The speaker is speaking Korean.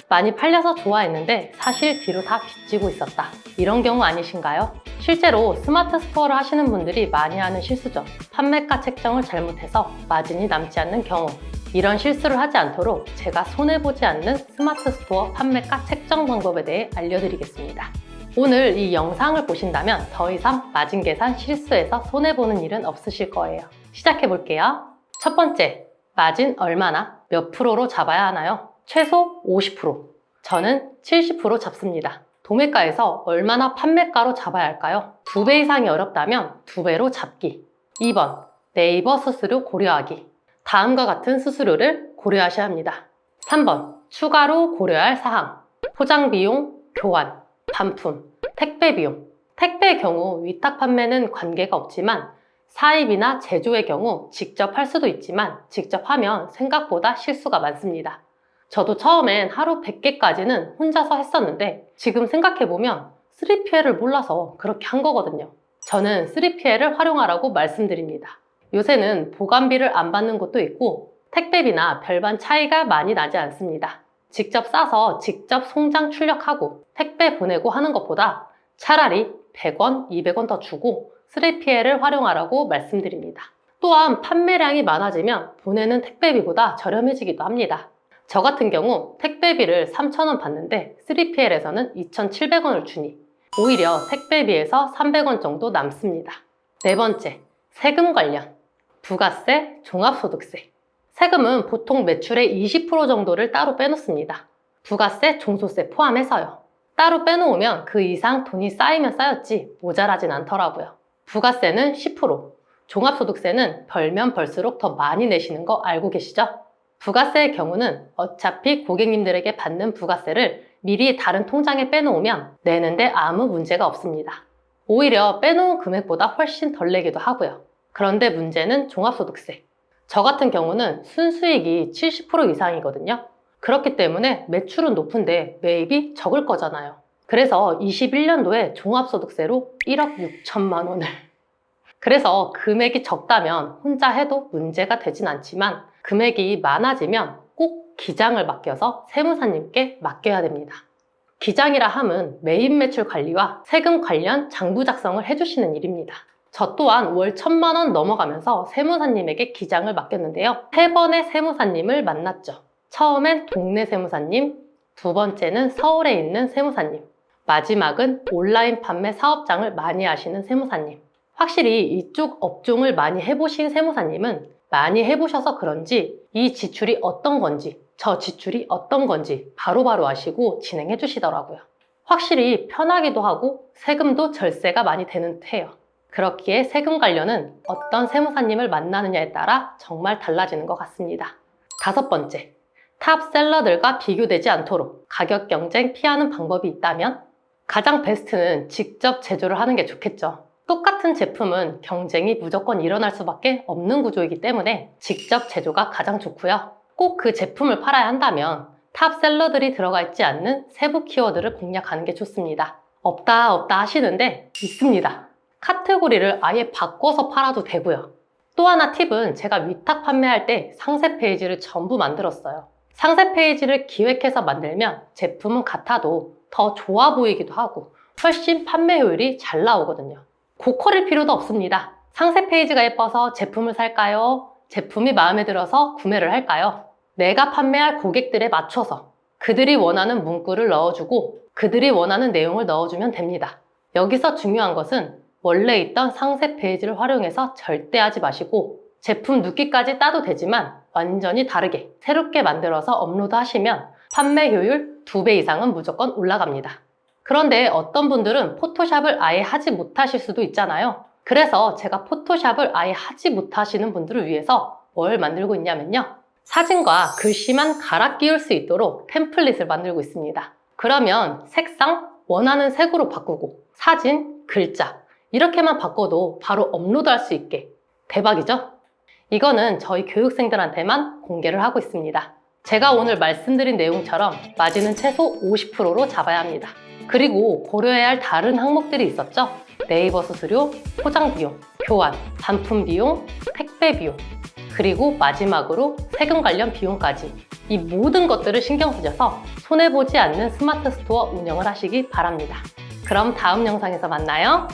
많이 팔려서 좋아했는데 사실 뒤로 다 빚지고 있었다. 이런 경우 아니신가요? 실제로 스마트 스토어를 하시는 분들이 많이 하는 실수죠. 판매가 책정을 잘못해서 마진이 남지 않는 경우. 이런 실수를 하지 않도록 제가 손해보지 않는 스마트 스토어 판매가 책정 방법에 대해 알려드리겠습니다. 오늘 이 영상을 보신다면 더 이상 마진 계산 실수해서 손해보는 일은 없으실 거예요. 시작해볼게요. 첫 번째, 마진 얼마나 몇 프로로 잡아야 하나요? 최소 50%. 저는 70% 잡습니다. 도매가에서 얼마나 판매가로 잡아야 할까요? 2배 이상이 어렵다면 2배로 잡기. 2번, 네이버 수수료 고려하기. 다음과 같은 수수료를 고려하셔야 합니다. 3번, 추가로 고려할 사항. 포장 비용, 교환, 반품, 택배 비용. 택배의 경우 위탁 판매는 관계가 없지만 사입이나 제조의 경우 직접 할 수도 있지만 직접 하면 생각보다 실수가 많습니다. 저도 처음엔 하루 100개까지는 혼자서 했었는데 지금 생각해보면 3PL을 몰라서 그렇게 한 거거든요. 저는 3PL을 활용하라고 말씀드립니다. 요새는 보관비를 안 받는 곳도 있고 택배비나 별반 차이가 많이 나지 않습니다. 직접 싸서 직접 송장 출력하고 택배 보내고 하는 것보다 차라리 100원, 200원 더 주고 3PL을 활용하라고 말씀드립니다. 또한 판매량이 많아지면 보내는 택배비보다 저렴해지기도 합니다. 저 같은 경우 택배비를 3,000원 받는데 3PL에서는 2,700원을 주니 오히려 택배비에서 300원 정도 남습니다. 네 번째, 세금 관련. 부가세, 종합소득세. 세금은 보통 매출의 20% 정도를 따로 빼놓습니다. 부가세, 종소세 포함해서요. 따로 빼놓으면 그 이상 돈이 쌓이면 쌓였지 모자라진 않더라고요. 부가세는 10%, 종합소득세는 벌면 벌수록 더 많이 내시는 거 알고 계시죠? 부가세의 경우는 어차피 고객님들에게 받는 부가세를 미리 다른 통장에 빼놓으면 내는데 아무 문제가 없습니다. 오히려 빼놓은 금액보다 훨씬 덜 내기도 하고요. 그런데 문제는 종합소득세. 저 같은 경우는 순수익이 70% 이상이거든요. 그렇기 때문에 매출은 높은데 매입이 적을 거잖아요. 그래서 21년도에 종합소득세로 1억 6천만 원을. 그래서 금액이 적다면 혼자 해도 문제가 되진 않지만 금액이 많아지면 꼭 기장을 맡겨서 세무사님께 맡겨야 됩니다. 기장이라 함은 매입 매출 관리와 세금 관련 장부 작성을 해주시는 일입니다. 저 또한 월 1,000만 원 넘어가면서 세무사님에게 기장을 맡겼는데요. 3번의 세무사님을 만났죠. 처음엔 동네 세무사님, 두 번째는 서울에 있는 세무사님, 마지막은 온라인 판매 사업장을 많이 하시는 세무사님. 확실히 이쪽 업종을 많이 해보신 세무사님은 많이 해보셔서 그런지 이 지출이 어떤 건지 저 지출이 어떤 건지 바로바로 아시고 진행해 주시더라고요. 확실히 편하기도 하고 세금도 절세가 많이 되는 듯해요. 그렇기에 세금 관련은 어떤 세무사님을 만나느냐에 따라 정말 달라지는 것 같습니다. 다섯 번째, 탑셀러들과 비교되지 않도록 가격 경쟁 피하는 방법이 있다면 가장 베스트는 직접 제조를 하는 게 좋겠죠. 똑같은 제품은 경쟁이 무조건 일어날 수밖에 없는 구조이기 때문에 직접 제조가 가장 좋고요. 꼭 그 제품을 팔아야 한다면 탑셀러들이 들어가 있지 않는 세부 키워드를 공략하는 게 좋습니다. 없다 하시는데 있습니다. 카테고리를 아예 바꿔서 팔아도 되고요. 또 하나 팁은 제가 위탁 판매할 때 상세 페이지를 전부 만들었어요. 상세 페이지를 기획해서 만들면 제품은 같아도 더 좋아 보이기도 하고 훨씬 판매 효율이 잘 나오거든요. 고퀄일 필요도 없습니다. 상세 페이지가 예뻐서 제품을 살까요? 제품이 마음에 들어서 구매를 할까요? 내가 판매할 고객들에 맞춰서 그들이 원하는 문구를 넣어주고 그들이 원하는 내용을 넣어주면 됩니다. 여기서 중요한 것은 원래 있던 상세 페이지를 활용해서 절대 하지 마시고 제품 눕기까지 따도 되지만 완전히 다르게 새롭게 만들어서 업로드 하시면 판매 효율 2배 이상은 무조건 올라갑니다. 그런데 어떤 분들은 포토샵을 아예 하지 못하실 수도 있잖아요. 그래서 제가 포토샵을 아예 하지 못하시는 분들을 위해서 뭘 만들고 있냐면요. 사진과 글씨만 갈아 끼울 수 있도록 템플릿을 만들고 있습니다. 그러면 색상 원하는 색으로 바꾸고 사진, 글자 이렇게만 바꿔도 바로 업로드할 수 있게 대박이죠? 이거는 저희 교육생들한테만 공개를 하고 있습니다. 제가 오늘 말씀드린 내용처럼 마진은 최소 50%로 잡아야 합니다. 그리고 고려해야 할 다른 항목들이 있었죠? 네이버 수수료, 포장 비용, 교환, 반품 비용, 택배 비용. 그리고 마지막으로 세금 관련 비용까지 이 모든 것들을 신경 쓰셔서 손해보지 않는 스마트 스토어 운영을 하시기 바랍니다. 그럼 다음 영상에서 만나요.